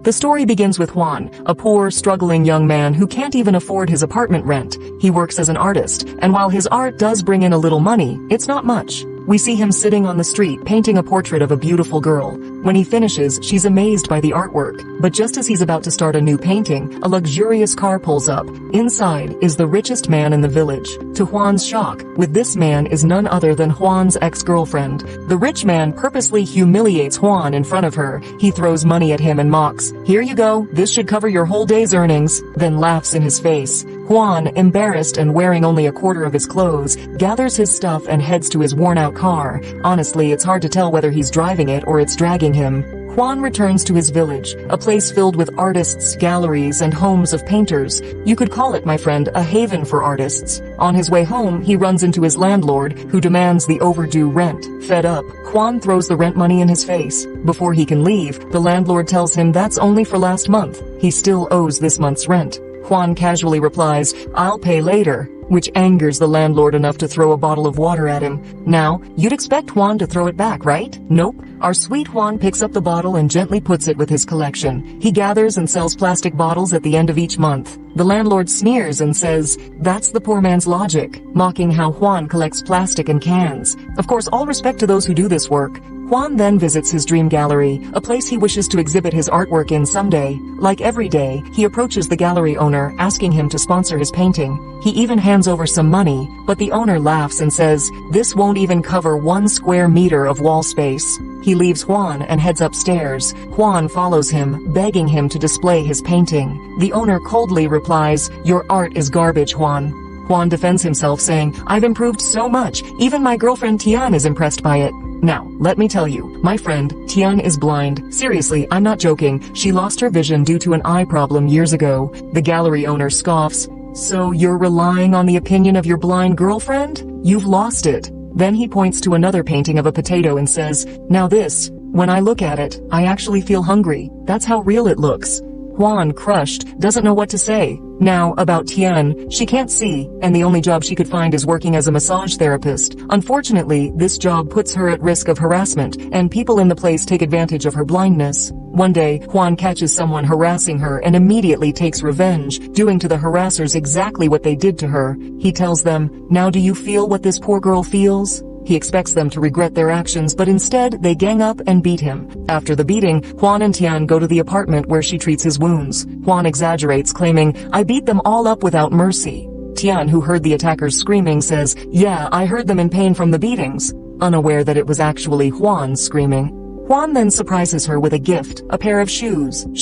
The story begins with Juan, a poor, struggling young man who can't even afford his apartment rent. He works as an artist, and while his art does bring in a little money, it's not much. We see him sitting on the street painting a portrait of a beautiful girl. When he finishes, she's amazed by the artwork. But just as he's about to start a new painting, a luxurious car pulls up. Inside is the richest man in the village. To Juan's shock, with this man is none other than Juan's ex-girlfriend. The rich man purposely humiliates Juan in front of her. He throws money at him and mocks, "Here you go, this should cover your whole day's earnings," then laughs in his face. Juan, embarrassed and wearing only a quarter of his clothes, gathers his stuff and heads to his worn-out car. Honestly, it's hard to tell whether he's driving it or it's dragging him. Juan returns to his village, a place filled with artists, galleries, and homes of painters. You could call it, my friend, a haven for artists. On his way home, he runs into his landlord, who demands the overdue rent. Fed up, Juan throws the rent money in his face. Before he can leave, the landlord tells him that's only for last month. He still owes this month's rent. Juan casually replies, "I'll pay later," which angers the landlord enough to throw a bottle of water at him. Now, you'd expect Juan to throw it back, right? Nope. Our sweet Juan picks up the bottle and gently puts it with his collection. He gathers and sells plastic bottles at the end of each month. The landlord sneers and says, "That's the poor man's logic," mocking how Juan collects plastic and cans. Of course, all respect to those who do this work. Juan then visits his dream gallery, a place he wishes to exhibit his artwork in someday. Like every day, he approaches the gallery owner, asking him to sponsor his painting. He even hands over some money, but the owner laughs and says, "This won't even cover 1 square meter of wall space." He leaves Juan and heads upstairs. Juan follows him, begging him to display his painting. The owner coldly replies, "Your art is garbage, Juan." Juan defends himself, saying, "I've improved so much, even my girlfriend Tian is impressed by it." Now, let me tell you, my friend, Tian is blind. Seriously, I'm not joking. She lost her vision due to an eye problem years ago. The gallery owner scoffs. "So you're relying on the opinion of your blind girlfriend? You've lost it." Then he points to another painting of a potato and says, "Now this, when I look at it, I actually feel hungry. That's how real it looks." Juan, crushed, doesn't know what to say. Now, about Tian, she can't see, and the only job she could find is working as a massage therapist. Unfortunately, this job puts her at risk of harassment, and people in the place take advantage of her blindness. One day, Juan catches someone harassing her and immediately takes revenge, doing to the harassers exactly what they did to her. He tells them, "Now do you feel what this poor girl feels?" He expects them to regret their actions, but instead, they gang up and beat him. After the beating, Juan and Tian go to the apartment where she treats his wounds. Juan exaggerates, claiming, "I beat them all up without mercy." Tian, who heard the attackers screaming, says, "Yeah, I heard them in pain from the beatings," unaware that it was actually Juan screaming. Juan then surprises her with a gift, a pair of shoes.